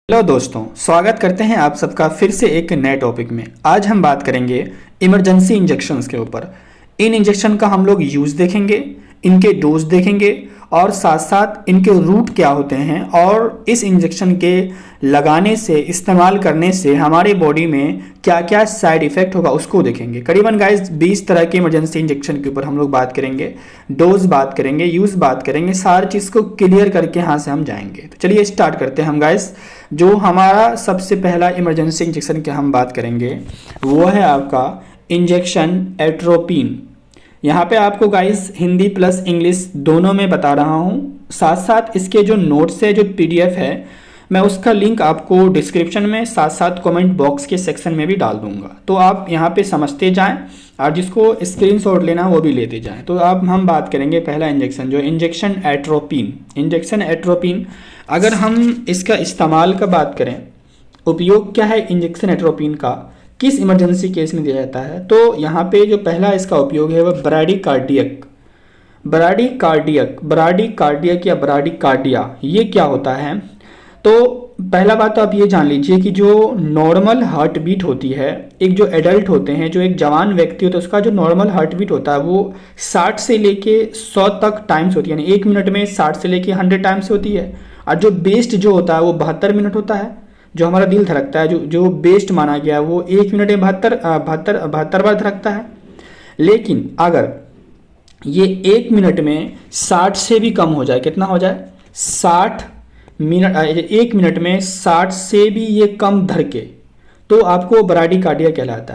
Hello दोस्तों, स्वागत करते हैं आप सबका फिर से एक नए टॉपिक में। आज हम बात करेंगे इमरजेंसी इंजेक्शंस के ऊपर। इन इंजेक्शन का हम लोग यूज़ देखेंगे, इनके डोज देखेंगे और साथ साथ इनके रूट क्या होते हैं और इस इंजेक्शन के लगाने से, इस्तेमाल करने से हमारे बॉडी में क्या क्या साइड इफ़ेक्ट होगा उसको देखेंगे। करीबन गाइस 20 तरह के इमरजेंसी इंजेक्शन के ऊपर हम लोग बात करेंगे, डोज बात करेंगे, यूज़ बात करेंगे, सारी चीज़ को क्लियर करके यहाँ से हम जाएंगे। तो चलिए स्टार्ट करते हैं हम गाइस। जो हमारा सबसे पहला इमरजेंसी इंजेक्शन की हम बात करेंगे वो है आपका इंजेक्शन एट्रोपिन। यहाँ पे आपको गाइस हिंदी प्लस इंग्लिश दोनों में बता रहा हूँ। साथ साथ इसके जो नोट्स है, जो पीडीएफ है, मैं उसका लिंक आपको डिस्क्रिप्शन में साथ साथ कमेंट बॉक्स के सेक्शन में भी डाल दूंगा। तो आप यहाँ पे समझते जाएं और जिसको स्क्रीनशॉट लेना वो भी लेते जाएं। तो अब हम बात करेंगे पहला इंजेक्शन, जो इंजेक्शन एट्रोपिन। इंजेक्शन एट्रोपिन, अगर हम इसका इस्तेमाल का बात करें, उपयोग क्या है इंजेक्शन एट्रोपिन का, किस इमरजेंसी केस में दिया जाता है, तो यहाँ पे जो पहला इसका उपयोग है वह ब्राडी कार्डिया। ये क्या होता है? तो पहला बात तो आप ये जान लीजिए कि जो नॉर्मल हार्ट बीट होती है, एक जो एडल्ट होते हैं, जो एक जवान व्यक्ति होता है, उसका जो नॉर्मल हार्ट बीट होता है वो 60 से लेके 100 तक टाइम्स होती है, यानी एक मिनट में 60 से लेके 100 टाइम्स होती है। और जो बेस्ट जो होता है वो 72 मिनट होता है। जो हमारा दिल धड़कता है, जो बेस्ट माना गया है, वो एक मिनट में 72 बार धड़कता है। लेकिन अगर ये एक मिनट में 60 से भी कम हो जाए, कितना हो जाए, 60 मिनट, एक मिनट में 60 से भी ये कम धड़के, तो आपको ब्राडी कार्डिया कहलाता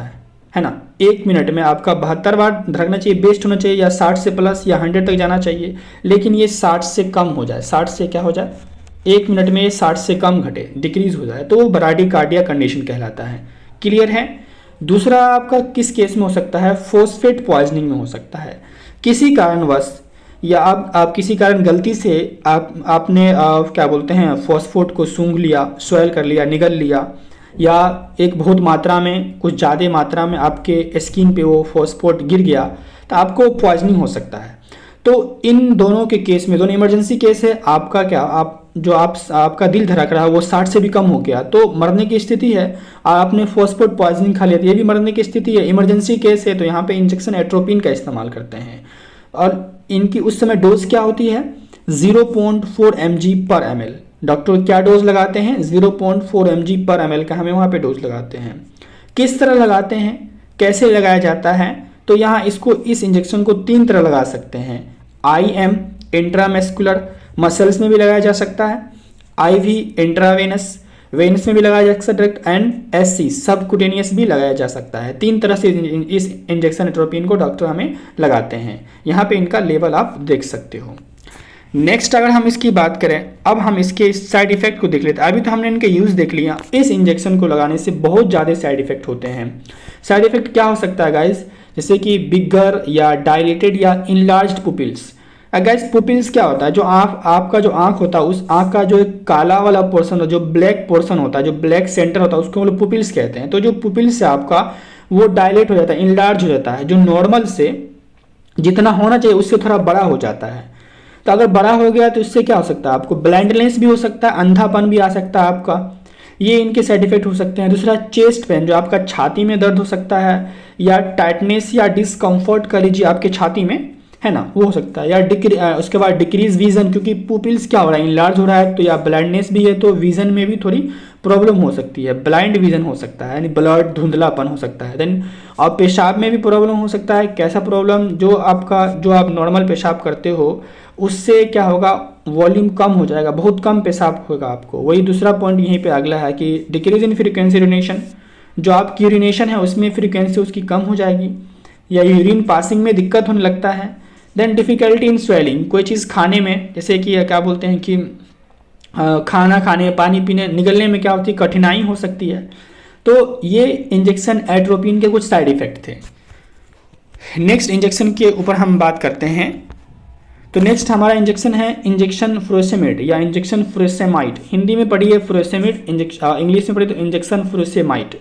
है ना। एक मिनट में आपका 72 बार धड़कना चाहिए, बेस्ट होना चाहिए, या 60 से प्लस या 100 तक जाना चाहिए। लेकिन ये 60 से कम हो जाए, 60 से क्या हो जाए, एक मिनट में 60 से कम घटे, डिक्रीज हो जाए, तो वो ब्राडी कार्डिया कंडीशन कहलाता है। क्लियर है? दूसरा आपका किस केस में हो सकता है? फॉस्फेट पॉइजनिंग में हो सकता है। किसी कारणवश या आप किसी कारण गलती से आपने क्या बोलते हैं, फॉस्फेट को सूंघ लिया, स्वेल कर लिया, निगल लिया, या एक बहुत मात्रा में, कुछ ज़्यादा मात्रा में आपके स्किन पे वो फॉस्फेट गिर गया, तो आपको पॉइजनिंग हो सकता है। तो इन दोनों के केस में, दोनों इमरजेंसी केस है, आपका क्या, आपका दिल धड़क रहा है वो 60 से भी कम हो गया तो मरने की स्थिति है, और आपने फॉस्फेट पॉइजनिंग खा लिया तो ये भी मरने की स्थिति है। इमरजेंसी केस है तो यहाँ पे इंजेक्शन एट्रोपिन का इस्तेमाल करते हैं। और इनकी उस समय डोज क्या होती है? 0.4 mg पर ml। डॉक्टर क्या डोज लगाते हैं? 0.4 mg पर ml का हमें वहाँ पे डोज लगाते हैं। किस तरह लगाते हैं, कैसे लगाया जाता है? तो यहाँ इस इंजेक्शन को 3 तरह लगा सकते हैं। IM इंट्रामस्कुलर, मसल्स में भी लगाया जा सकता है। IV इंट्रावेनस, वेनस में भी लगाया जा सकता है, एंड SC सबकुटेनियस भी लगाया जा सकता है। 3 तरह से इस इंजेक्शन एट्रोपिन को डॉक्टर हमें लगाते हैं। यहाँ पे इनका लेवल आप देख सकते हो। नेक्स्ट अगर हम इसकी बात करें, अब हम इसके साइड इफेक्ट को देख लेते हैं। अभी तो हमने इनके यूज़ देख लिया। इस इंजेक्शन को लगाने से बहुत ज़्यादा साइड इफेक्ट होते हैं। साइड इफेक्ट क्या हो सकता है गाइज? जैसे कि बिगर या डायलेटेड या इनलार्ज्ड पुपिल्स। गाइस पुपिल्स क्या होता है? जो आपका जो आंख होता है, उस आंख का जो एक काला वाला पोर्शन, जो ब्लैक पोर्शन होता है, जो ब्लैक सेंटर होता है, उसको हम लोग पुपिल्स कहते हैं। तो जो पुपिल्स है आपका, वो डायलेट हो जाता है, इनलार्ज हो जाता है, जो नॉर्मल से जितना होना चाहिए उससे थोड़ा बड़ा हो जाता है। तो अगर बड़ा हो गया तो इससे क्या हो सकता है? आपको ब्लाइंडनेस भी हो सकता है, अंधापन भी आ सकता है आपका। ये इनके साइड इफेक्ट हो सकते हैं। दूसरा चेस्ट पेन, जो आपका छाती में दर्द हो सकता है, या टाइटनेस या डिस्कम्फर्ट कर लीजिए आपके छाती में, है ना, वो हो सकता है। या उसके बाद डिक्रीज विजन, क्योंकि पुपिल्स क्या हो रहा है, इनलार्ज हो रहा है, तो या ब्लाइंडनेस भी है तो विजन में भी थोड़ी प्रॉब्लम हो सकती है, ब्लाइंड विजन हो सकता है, यानी ब्लड धुंधलापन हो सकता है। देन और पेशाब में भी प्रॉब्लम हो सकता है। कैसा प्रॉब्लम? जो आप नॉर्मल पेशाब करते हो उससे क्या होगा, वॉल्यूम कम हो जाएगा, बहुत कम पेशाब होगा आपको। वही दूसरा पॉइंट यहीं पे अगला है कि डिक्रीज इन फ्रीक्वेंसी यूरिनेशन, जो आपकी यूरिनेशन है उसमें फ्रीक्वेंसी उसकी कम हो जाएगी, या यूरिन पासिंग में दिक्कत होने लगता है। देन डिफिकल्टी इन स्वेलिंग, कोई चीज़ खाने में, जैसे कि क्या बोलते हैं कि खाना खाने, पानी पीने, निगलने में क्या होती है, कठिनाई हो सकती है। तो ये इंजेक्शन एट्रोपिन के कुछ साइड इफेक्ट थे। नेक्स्ट इंजेक्शन के ऊपर हम बात करते हैं। तो नेक्स्ट हमारा इंजेक्शन है इंजेक्शन फुरोसेमाइड या इंजेक्शन फुरोसेमाइड। हिंदी में पढ़ी है फुरोसेमाइड, इंग्लिश में पढ़ी तो इंजेक्शन फुरोसेमाइड।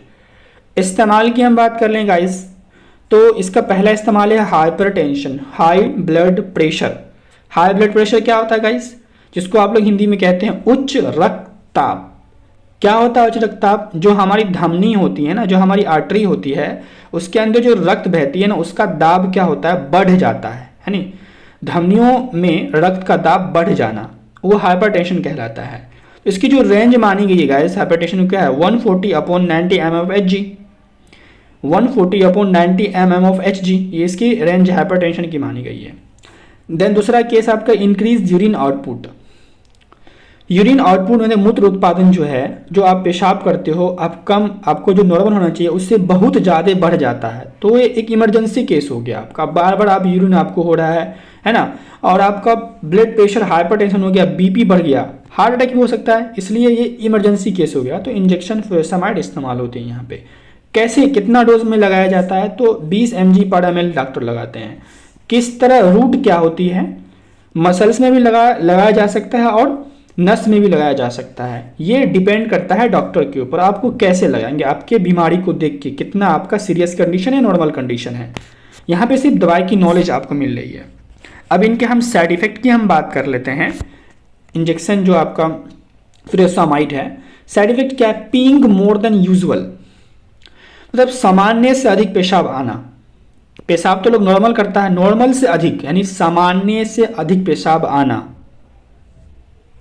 इस्तेमाल की हम बात कर लें गाइस, तो इसका पहला इस्तेमाल है hypertension, high blood pressure. High blood pressure क्या होता है गाइस? जिसको आप लोग हिंदी में कहते हैं उच्च रक्तचाप। क्या होता है उच्च रक्तचाप? जो हमारी धमनी होती है ना, जो हमारी आर्टरी होती है, उसके अंदर जो रक्त बहती है ना, उसका दाब क्या होता है, बढ़ जाता है नहीं। धमनियों में रक्त का दाब बढ़ जाना, वो हाइपरटेंशन कहलाता है। तो इसकी जो रेंज मानी गई है गाइस हाइपरटेंशन क्या है, 140/90 mm/Hg, 140/90 mm/Hg, ये इसकी रेंज हाइपरटेंशन की मानी गई है। देन दूसरा केस आपका increase urine output. Urine output मतलब मूत्र उत्पादन जो है, जो आप पेशाब करते हो, आपको जो नॉर्मल होना चाहिए उससे बहुत ज़्यादा बढ़ जाता है, तो ये एक इमरजेंसी केस हो गया आपका। बार बार आप यूरिन आपको हो रहा है ना, और आपका ब्लड प्रेशर हाइपरटेंशन हो गया, बीपी बढ़ गया, हार्ट अटैक भी हो सकता है, इसलिए ये इमरजेंसी केस हो गया। तो इंजेक्शन फुरोसामाइड इस्तेमाल होते हैं यहाँ पे। कैसे, कितना डोज में लगाया जाता है, तो 20 mg/ml डॉक्टर लगाते हैं। किस तरह, रूट क्या होती है, मसल्स में भी लगाया जा सकता है और नस में भी लगाया जा सकता है। ये डिपेंड करता है डॉक्टर के ऊपर, आपको कैसे लगाएंगे, आपके बीमारी को देख के कितना आपका सीरियस कंडीशन है, नॉर्मल कंडीशन है। यहाँ पे सिर्फ दवाई की नॉलेज आपको मिल रही है। अब इनके हम साइड इफेक्ट की हम बात कर लेते हैं। इंजेक्शन जो आपका फुरोसामाइड है, साइड इफेक्ट क्या है, पीइंग मोर देन यूजुअल, मतलब सामान्य से अधिक पेशाब आना। पेशाब तो लोग नॉर्मल करता है, नॉर्मल से अधिक यानी सामान्य से अधिक पेशाब आना,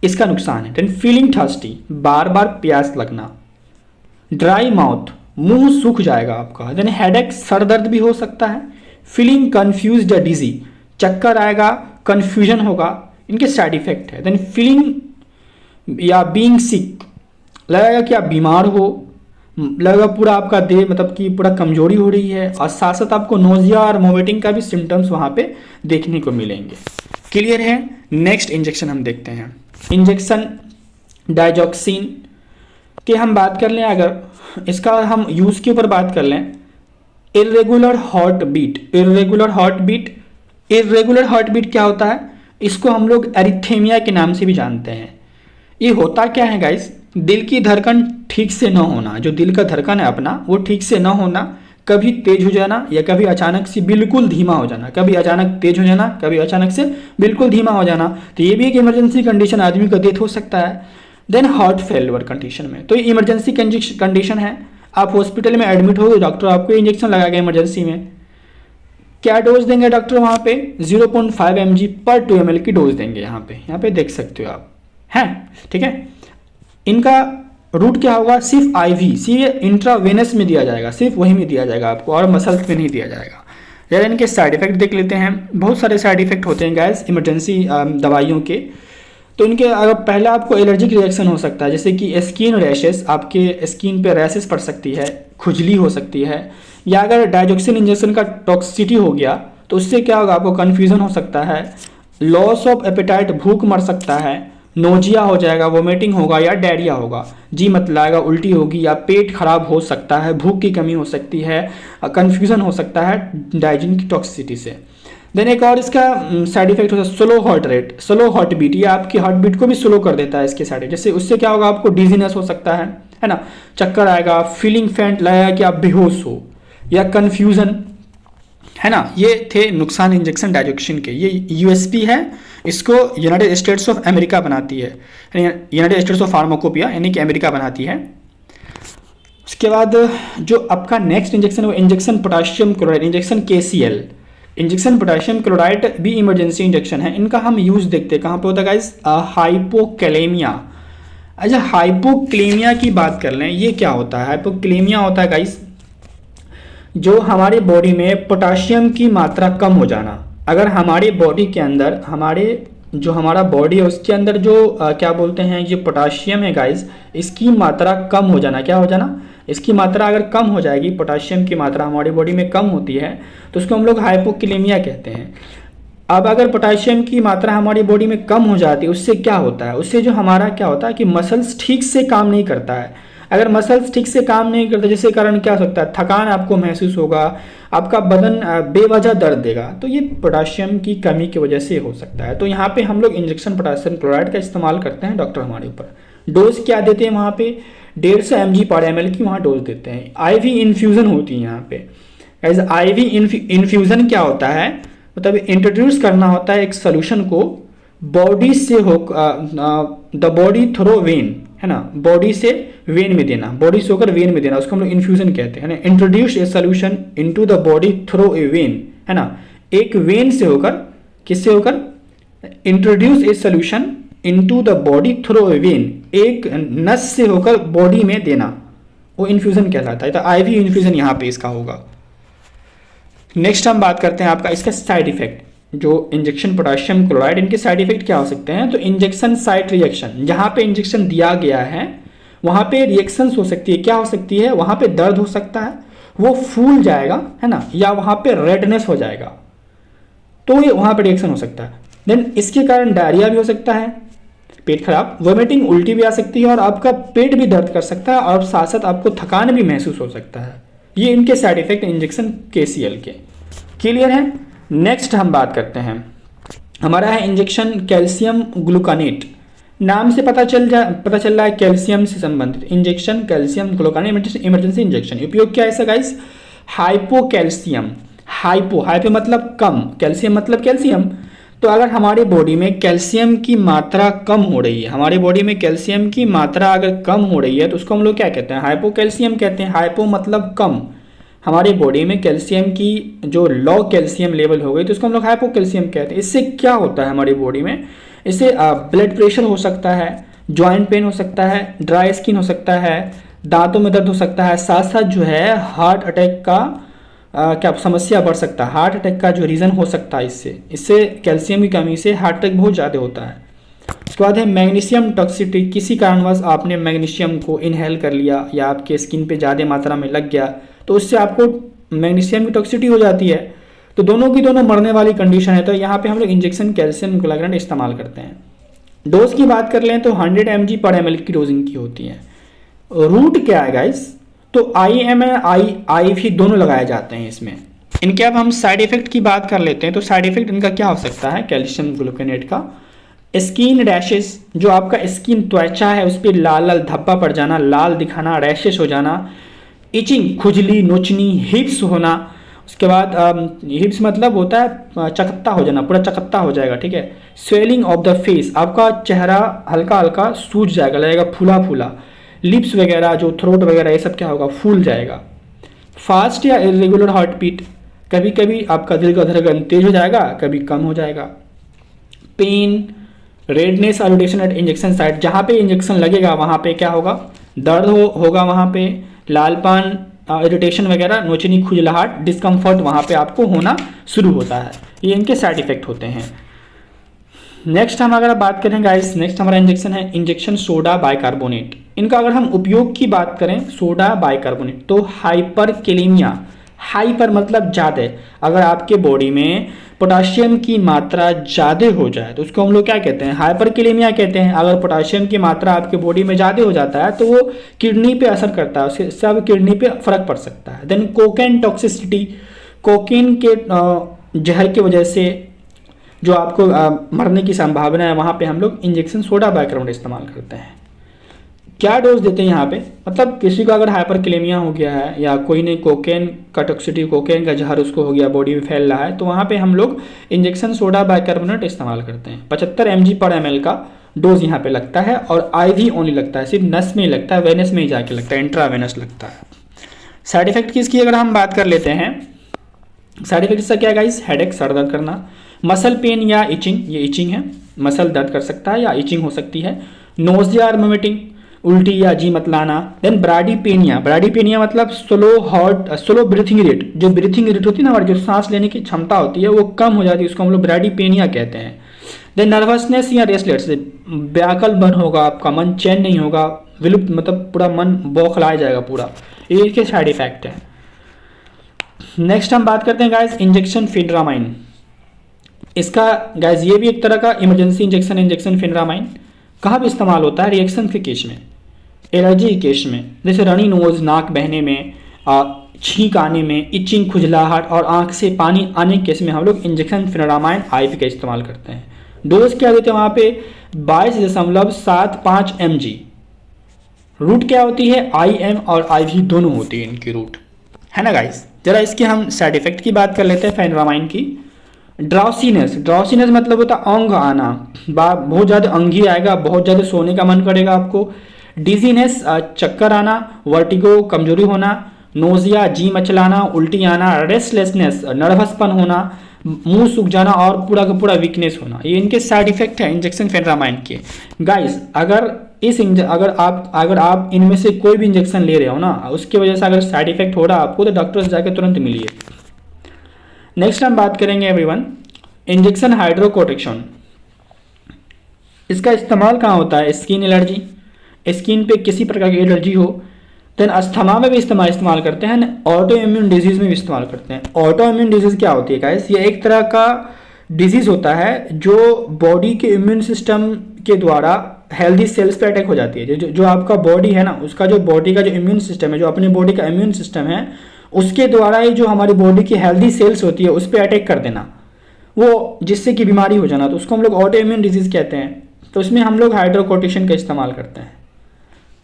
इसका नुकसान है। देन फीलिंग थर्स्टी, बार बार प्यास लगना। ड्राई माउथ, मुंह सूख जाएगा आपका। देन हेडेक, सर दर्द भी हो सकता है। फीलिंग कंफ्यूज्ड या डिजी, चक्कर आएगा, कंफ्यूजन होगा, इनके साइड इफेक्ट है। देन फीलिंग या बीइंग सिक, लगेगा कि आप बीमार हो, लगेगा पूरा आपका देह मतलब कि पूरा कमजोरी हो रही है, और साथ साथ आपको नोजिया और वोमिटिंग का भी सिम्टम्स वहाँ पे देखने को मिलेंगे। क्लियर है? नेक्स्ट इंजेक्शन हम देखते हैं। इंजेक्शन डाइजॉक्सिन की हम बात कर लें, अगर इसका हम यूज़ के ऊपर बात कर लें, irregular heart beat. Irregular heart beat, irregular heart beat क्या होता है, इसको हम लोग एरिथेमिया के नाम से भी जानते हैं। ये होता क्या है गाइस, दिल की धड़कन ठीक से न होना, जो दिल का धड़कन है अपना वो ठीक से न होना, कभी तेज हो जाना या कभी अचानक से बिल्कुल धीमा हो जाना, कभी अचानक तेज हो जाना, कभी अचानक से बिल्कुल धीमा हो जाना। तो ये भी एक इमरजेंसी कंडीशन, आदमी का डेथ हो सकता है। देन हार्ट फेलियर कंडीशन में, तो ये इमरजेंसी कंडीशन है, आप हॉस्पिटल में एडमिट हो गए, डॉक्टर आपको इंजेक्शन लगाएगा इमरजेंसी में। क्या डोज देंगे डॉक्टर वहाँ पे, 0.5 mg/2 ml की डोज देंगे। यहाँ पे देख सकते हो आप, हैं ठीक है। इनका रूट क्या होगा, सिर्फ आईवी, सिर्फ इंट्रावेनस में दिया जाएगा, सिर्फ वही में दिया जाएगा आपको, और मसल्स में नहीं दिया जाएगा। यार इनके साइड इफेक्ट देख लेते हैं। बहुत सारे साइड इफेक्ट होते हैं गैस इमरजेंसी दवाइयों के। तो इनके अगर पहला आपको एलर्जिक रिएक्शन हो सकता है, जैसे कि स्किन रैशेस, आपके स्किन पे रैशेस पड़ सकती है, खुजली हो सकती है, या अगर डाइजॉक्सिन इंजेक्शन का टॉक्सिसिटी हो गया तो उससे क्या होगा, आपको कन्फ्यूजन हो सकता है, लॉस ऑफ एपेटाइट, भूख मर सकता है, नोजिया हो जाएगा, वोमिटिंग होगा या डायरिया होगा, जी मत लाएगा, उल्टी होगी, या पेट खराब हो सकता है, भूख की कमी हो सकती है, कन्फ्यूजन हो सकता है डाइजिन की टॉक्सिसिटी से। देन एक और इसका साइड इफेक्ट होता है slow heart rate, slow heart beat, ये आपकी हार्ट बीट को भी स्लो कर देता है इसके साइड। जैसे उससे क्या होगा, आपको डिजीनेस हो सकता है ना, चक्कर आएगा, फीलिंग फेंट लगेगा कि आप बेहोश हो, या कन्फ्यूजन, है ना। ये थे नुकसान इंजेक्शन डाइजॉक्सिन के। ये यूएसपी है, इसको यूनाइटेड स्टेट्स ऑफ अमेरिका बनाती है, यूनाइटेड स्टेट्स ऑफ फार्माकोपिया यानी कि अमेरिका बनाती है। उसके बाद जो आपका नेक्स्ट इंजेक्शन है वो injection potassium chloride, injection KCl। Injection potassium chloride भी इमरजेंसी इंजेक्शन है। इनका हम यूज़ देखते हैं कहाँ पे होता है गाइस, हाइपोकैलेमिया। अच्छा, हाइपोक्लेमिया की बात कर लें, ये क्या होता है। हाइपोक्लेमिया होता है गाइस, जो हमारे बॉडी में पोटाशियम की मात्रा कम हो जाना। अगर हमारे बॉडी के अंदर, हमारा बॉडी है उसके अंदर जो क्या बोलते हैं, ये पोटाशियम है गाइस, इसकी मात्रा कम हो जाना। क्या हो जाना, इसकी मात्रा अगर कम हो जाएगी, पोटाशियम की मात्रा हमारी बॉडी में कम होती है तो उसको हम लोग हाइपोक्लेमिया कहते हैं। अब अगर पोटाशियम की मात्रा हमारी बॉडी में कम हो जाती है, उससे क्या होता है, उससे जो हमारा क्या होता है कि मसल्स ठीक से काम नहीं करता है। अगर मसल्स ठीक से काम नहीं करते, जिसके कारण क्या हो सकता है, थकान आपको महसूस होगा, आपका बदन बेवजह दर्द देगा, तो ये पोटाशियम की कमी की वजह से हो सकता है। तो यहाँ पे हम लोग इंजेक्शन पोटाशियम क्लोराइड का इस्तेमाल करते हैं, डॉक्टर हमारे ऊपर। डोज क्या देते हैं वहाँ पे, 150 mg/ml की वहाँ डोज देते हैं। IV इन्फ्यूज़न होती है यहाँ पे। एज IV इन्फ्यूज़न क्या होता है, मतलब इंट्रोड्यूस करना होता है एक सोल्यूशन को बॉडी से हो, द बॉडी थ्रो वेन, है ना, बॉडी से वेन में देना, बॉडी से होकर वेन में देना, उसको हम लोग इन्फ्यूजन कहते हैं ना। Introduce a solution into the body through a when, है ना, एक वेन से होकर, किससे होकर, introduce a solution into the body through a when, एक नस से होकर बॉडी में देना, वो इन्फ्यूजन कहलाता है। तो आईवी इन्फ्यूजन यहाँ पे इसका होगा। नेक्स्ट हम बात करते हैं आपका इसका साइड इफेक्ट, जो इंजेक्शन पोटेशियम क्लोराइड, इनके साइड इफेक्ट क्या हो सकते हैं। तो इंजेक्शन साइट रिएक्शन, जहाँ पे इंजेक्शन दिया गया है वहाँ पे रिएक्शंस हो सकती है, क्या हो सकती है, वहाँ पे दर्द हो सकता है, वो फूल जाएगा, है ना, या वहाँ पे रेडनेस हो जाएगा, तो ये वहाँ पे रिएक्शन हो सकता है। देन इसके कारण डायरिया भी हो सकता है, पेट खराब, वोमिटिंग, उल्टी भी आ सकती है, और आपका पेट भी दर्द कर सकता है, और साथ साथ आपको थकान भी महसूस हो सकता है। ये इनके साइड इफेक्ट इंजेक्शन KCl के। क्लियर है। नेक्स्ट हम बात करते हैं, हमारा है इंजेक्शन कैल्शियम ग्लूकानेट। नाम से पता चल रहा है कैल्शियम से संबंधित इंजेक्शन, कैल्शियम ग्लूकानेट इमरजेंसी इंजेक्शन। उपयोग क्या है इसका गाइस, हाइपोकैल्शियम, हाइपो मतलब कम, कैल्शियम मतलब कैल्शियम। तो अगर हमारे बॉडी में कैल्शियम की मात्रा कम हो रही है, हमारे बॉडी में कैल्शियम की मात्रा अगर कम हो रही है, तो उसको हम लोग क्या कहते हैं, हाइपोकैल्शियम कहते हैं। हाइपो मतलब कम, हमारे बॉडी में कैल्शियम की जो लो कैल्शियम लेवल हो गई तो उसको हम लोग हाइपोकैल्शियम कहते हैं। इससे क्या होता है हमारी बॉडी में, इससे ब्लड प्रेशर हो सकता है, जॉइंट पेन हो सकता है, ड्राई स्किन हो सकता है, दांतों में दर्द हो सकता है, साथ साथ जो है हार्ट अटैक का क्या समस्या बढ़ सकता है, हार्ट अटैक का जो रीज़न हो सकता है इससे कैल्शियम की कमी से हार्ट अटैक बहुत ज़्यादा होता है। उसके बाद है मैग्नीशियम टॉक्सिसिटी, किसी कारणवश आपने मैग्नीशियम को इनहेल कर लिया या आपके स्किन पे ज़्यादा मात्रा में लग गया तो उससे आपको मैग्नीशियम की टॉक्सिसिटी हो जाती है, तो दोनों की दोनों मरने वाली कंडीशन है। तो यहाँ पे हम लोग इंजेक्शन कैल्शियम ग्लूकानेट इस्तेमाल करते हैं। डोज की बात कर लें तो 100 mg पर ml की डोजिंग की होती है। रूट क्या है गाइस, तो IM IV दोनों लगाए जाते हैं इसमें। इनके अब हम साइड इफेक्ट की बात कर लेते हैं। तो साइड इफेक्ट इनका क्या हो सकता है कैल्शियम ग्लूकानेट का, स्किन रैशेस, जो आपका स्किन त्वचा है उस पर लाल लाल धब्बा पड़ जाना, लाल दिखाना, रैशेस हो जाना, इचिंग खुजली नोचनी, हिप्स होना। उसके बाद हिप्स मतलब होता है चकत्ता हो जाना, पूरा चकत्ता हो जाएगा, ठीक है। स्वेलिंग ऑफ द फेस, आपका चेहरा हल्का हल्का सूज जाएगा, लगेगा फूला फूला। लिप्स वगैरह जो थ्रोट वगैरह ये सब क्या होगा, फूल जाएगा। फास्ट या इरेगुलर हार्ट बीट, कभी कभी आपका दिल का धड़कन तेज हो जाएगा, कभी कम हो जाएगा। पेन, रेडनेस और इरिटेशन एट इंजेक्शन साइट, जहाँ पे इंजेक्शन लगेगा वहाँ पे क्या होगा, दर्द होगा वहाँ पे, लालपन, इरिटेशन वगैरह, नोचनी, खुजलाहट, डिस्कम्फर्ट वहाँ पे आपको होना शुरू होता है। ये इनके साइड इफेक्ट होते हैं। नेक्स्ट हम अगर बात करें गाइस, नेक्स्ट हमारा इंजेक्शन है इंजेक्शन सोडा बाइकार्बोनेट। इनका अगर हम उपयोग की बात करें सोडा बाइकार्बोनेट, तो हाइपरकेलेमिया, हाइपर मतलब ज़्यादा, अगर आपके बॉडी में पोटाशियम की मात्रा ज़्यादा हो जाए तो उसको हम लोग क्या कहते हैं, हाइपरकेलेमिया कहते हैं। अगर पोटाशियम की मात्रा आपके बॉडी में ज़्यादा हो जाता है तो वो किडनी पे असर करता है, उससे सब किडनी पे फर्क पड़ सकता है। देन कोकेन टॉक्सिसिटी, कोकेन के जहर की वजह से जो आपको मरने की संभावना है, वहाँ पे हम लोग इंजेक्शन सोडा बाइकार्बोनेट इस्तेमाल करते हैं। क्या डोज देते हैं यहाँ पे, मतलब किसी को अगर हाइपरकेलेमिया हो गया है या कोई ने कोकेन का टॉक्सिसिटी, कोकेन का जहर उसको हो गया, बॉडी में फैल रहा है, तो वहाँ पे हम लोग इंजेक्शन सोडा बाइकार्बोनेट इस्तेमाल करते हैं। 75 mg पर ml का डोज यहाँ पे लगता है, और IV ओनली लगता है, सिर्फ नस में ही लगता है, वेनस में ही जाके लगता है, इंट्रावेनस लगता है। साइड इफेक्ट की इसकी अगर हम बात कर लेते हैं, साइड इफेक्ट इसका क्या गाइस, हेडेक, सर दर्द करना, मसल पेन या इचिंग, ये इचिंग है, मसल दर्द कर सकता है या इचिंग हो सकती है, नोजिया और वोमिटिंग, उल्टी या जी मत लाना। देन ब्राडीपेनिया, ब्राडीपेनिया मतलब स्लो ब्रीथिंग रेट, जो ब्रीथिंग रेट होती है ना हमारी, जो सांस लेने की क्षमता होती है वो कम हो जाती है, उसको हम लोग ब्राडीपेनिया कहते हैं। देन नर्वसनेस या रेस्टलेस, व्याकुल मन होगा, आपका मन चैन नहीं होगा, विलुप्त मतलब पूरा मन बौखलाया जाएगा पूरा, ये इसके साइड इफेक्ट है। नेक्स्ट हम बात करते हैं गाइस इंजेक्शन फेनरामाइन। इसका गाइस ये भी एक तरह का इमरजेंसी इंजेक्शन फेनरामाइन कहाँ भी इस्तेमाल होता है, रिएक्शन के केस में, एलर्जी के केस में, जैसे रनी नोज, नाक बहने में, छींक आने में, इचिंग, खुजलाहट और आंख से पानी आने के केस में हम लोग इंजेक्शन फेनरामाइन IV का इस्तेमाल करते हैं। डोज क्या देते हैं वहाँ पे 22.75 mg। रूट क्या होती है, IM और IV दोनों होती है इनकी रूट, है ना गाइस। जरा इसके हम साइड इफेक्ट की बात कर लेते हैं फेनरामाइन की। ड्राउसीनेस, ड्राउसीनेस मतलब होता है अंग आना, बहुत ज़्यादा अंगी आएगा, बहुत ज़्यादा सोने का मन करेगा आपको। डिजीनेस चक्कर आना, वर्टिगो कमजोरी होना, नोजिया जी मचलाना, उल्टी आना, रेस्टलेसनेस नर्वसपन होना, मुंह सूख जाना और पूरा का पूरा वीकनेस होना, ये इनके साइड इफेक्ट है इंजेक्शन फेनरामाइन के। गाइस अगर आप इनमें से कोई भी इंजेक्शन ले रहे हो ना, उसकी वजह से अगर साइड इफेक्ट हो रहा है आपको, तो डॉक्टर से जाकर तुरंत मिलिए। नेक्स्ट हम बात करेंगे एवरीवन इंजेक्शन हाइड्रोकोर्टिसोन। इसका इस्तेमाल कहाँ होता है? स्किन एलर्जी, स्किन पे किसी प्रकार की एलर्जी हो, देन अस्थमा में भी इस्तेमाल करते हैं, ऑटो इम्यून डिजीज में भी इस्तेमाल करते हैं। ऑटो इम्यून डिजीज क्या होती है गाइस? ये एक तरह का डिजीज होता है जो बॉडी के इम्यून सिस्टम के द्वारा हेल्दी सेल्स पे अटैक हो जाती है। जो आपका बॉडी है ना, उसका जो बॉडी का जो इम्यून सिस्टम है, जो अपनी बॉडी का इम्यून सिस्टम है, उसके द्वारा ही जो हमारी बॉडी की हेल्दी सेल्स होती है उस पर अटैक कर देना, वो जिससे कि बीमारी हो जाना, तो उसको हम लोग ऑटो इम्यून डिजीज कहते हैं। तो इसमें हम लोग हाइड्रोकोर्टिसोन का इस्तेमाल करते हैं।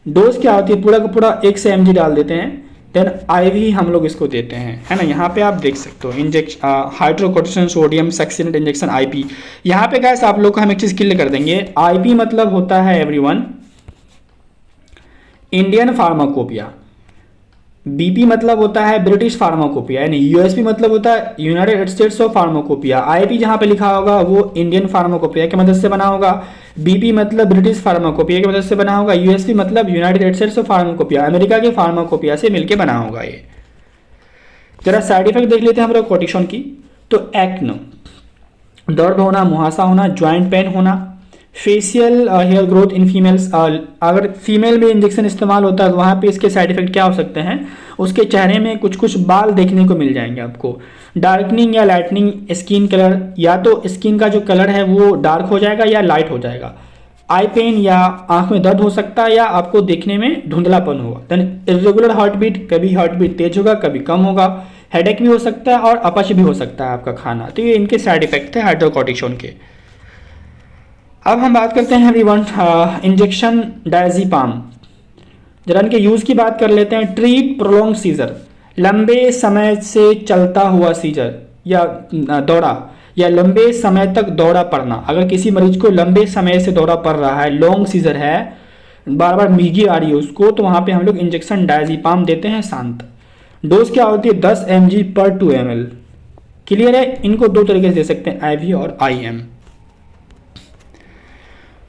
डोज क्या होती है? पूरा का पूरा 1 से mg डाल देते हैं, देन IV हम लोग इसको देते हैं, है ना। यहाँ पे आप देख सकते हो injection hydrocortisone sodium succinate injection IP। यहाँ पे गाइस आप लोग को हम एक चीज क्लियर कर देंगे, IP मतलब होता है एवरीवन इंडियन फार्माकोपिया, BP मतलब होता है ब्रिटिश फार्माकोपिया, यानी USP मतलब होता है United states of pharmacopoeia. IP जहाँ पे लिखा होगा वो इंडियन फार्माकोपिया की मदद से बना होगा, BP मतलब ब्रिटिश फार्माकोपिया की मदद से बना होगा, USP मतलब United states of pharmacopoeia, America के फार्माकोपिया से मिलकर बना होगा। ये जरा साइड इफेक्ट देख लेते हैं हम लोग कोर्टिसोन की। तो एक्ने, दर्द होना, मुहासा होना, ज्वाइंट पेन होना, facial hair growth in females. अगर फीमेल में इंजेक्शन इस्तेमाल होता है तो वहाँ पे इसके साइड इफेक्ट क्या हो सकते हैं? उसके चेहरे में कुछ कुछ बाल देखने को मिल जाएंगे आपको। डार्कनिंग या लाइटनिंग स्किन कलर, या तो स्किन का जो कलर है वो डार्क हो जाएगा या लाइट हो जाएगा। आई पेन या आंख में दर्द हो सकता है, या आपको देखने में धुंधलापन होगा। देन इरेगुलर हार्ट बीट, कभी हार्ट बीट तेज होगा कभी कम होगा, हेडेक भी हो सकता है और अपच भी हो सकता है आपका खाना। तो ये इनके साइड इफेक्ट है हाइड्रोकोर्टिसोन के। अब हम बात करते हैं एवरीवन इंजेक्शन डायज़ेपाम। जरा इनके यूज़ की बात कर लेते हैं। ट्रीट प्रोलॉन्ग सीजर, लंबे समय से चलता हुआ सीजर या दौरा, या लंबे समय तक दौरा पड़ना। अगर किसी मरीज को लंबे समय से दौरा पड़ रहा है, लॉन्ग सीजर है, बार बार मीगी आ रही है उसको, तो वहाँ पे हम लोग इंजेक्शन डायज़ेपाम देते हैं शांत। डोज क्या होती है? 10 mg पर 2 ml। क्लियर है? इनको दो तरीके से दे सकते हैं, IV और IM।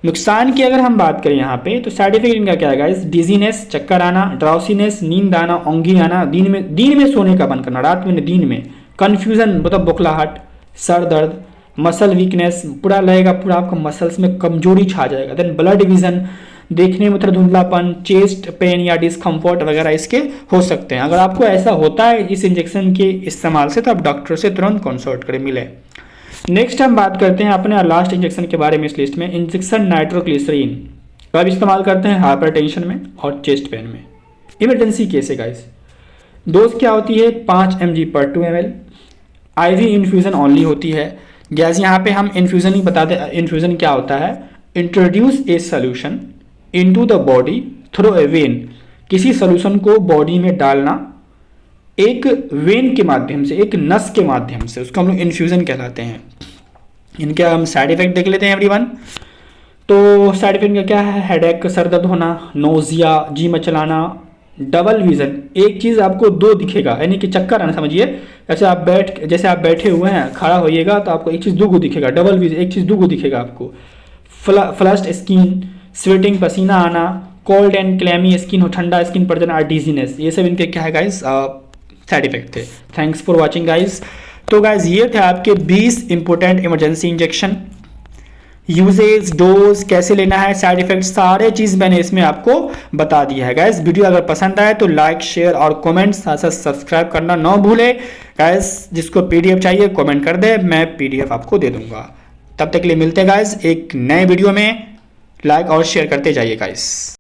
नुकसान की अगर हम बात करें यहाँ पे, तो साइड इफेक्ट इनका क्या है गाइस? डिजीनेस, चक्कर आना, ड्राउसीनेस, नींद आना, ओंघी आना, दिन में सोने का बंद करना, रात में दिन में, कंफ्यूजन मतलब बौखलाहट, सर दर्द, मसल वीकनेस, पूरा लगेगा पूरा आपका मसल्स में कमजोरी छा जाएगा। देन ब्लड विजन, देखने में थोड़ा धुंधलापन, चेस्ट पेन या डिस्कम्फर्ट वगैरह इसके हो सकते हैं। अगर आपको ऐसा होता है इस इंजेक्शन के इस्तेमाल से, तो आप डॉक्टर से तुरंत कंसल्ट करें, मिले। नेक्स्ट हम बात करते हैं अपने लास्ट इंजेक्शन के बारे में इस लिस्ट में, इंजेक्शन नाइट्रोग्लिसरीन। कब इस्तेमाल करते हैं? हाइपरटेंशन में और चेस्ट पेन में, इमरजेंसी केस है गाइस। डोज क्या होती है? 5 mg पर 2 ml। IV इन्फ्यूज़न ओनली होती है। गैस यहाँ पे हम इन्फ्यूज़न ही बताते हैं। इन्फ्यूज़न क्या होता है? Introduce a solution into the body through a when, किसी सोल्यूशन को बॉडी में डालना एक वेन के माध्यम से, एक नस के माध्यम से, उसको हम लोग इन्फ्यूज़न कहलाते हैं। इनके हम साइड इफेक्ट देख लेते हैं एवरीवन। तो साइड इफेक्ट का क्या है? हेडेक, सर दर्द होना, नोजिया, जी मचलाना, डबल विजन, एक चीज़ आपको दो दिखेगा, यानी कि चक्कर आना समझिए। जैसे आप बैठे हुए हैं, खड़ा होइएगा तो आपको एक चीज़ दूगो दिखेगा, डबल विजन, एक चीज़ दूगो दिखेगा आपको। फ्लश्ड स्किन, स्वेटिंग, पसीना आना, कोल्ड एंड क्लैमी स्किन हो, ठंडा स्किन पड़ जाना, डिजीनेस, ये सब इनके क्या है गाइस? साइड इफेक्ट थे। Thanks for watching guys. तो गाइस ये थे आपके 20 important emergency injection, uses, dose, कैसे लेना है, साइड इफेक्ट, सारे चीज मैंने इसमें आपको बता दिया है गाइस। वीडियो अगर पसंद आए तो लाइक, शेयर और कमेंट, साथ साथ सब्सक्राइब करना ना भूले गाइस। जिसको PDF चाहिए कमेंट कर दे, मैं PDF आपको दे दूंगा। तब तक के लिए मिलते हैं गाइस एक नए वीडियो में। लाइक और शेयर करते जाइए गाइस।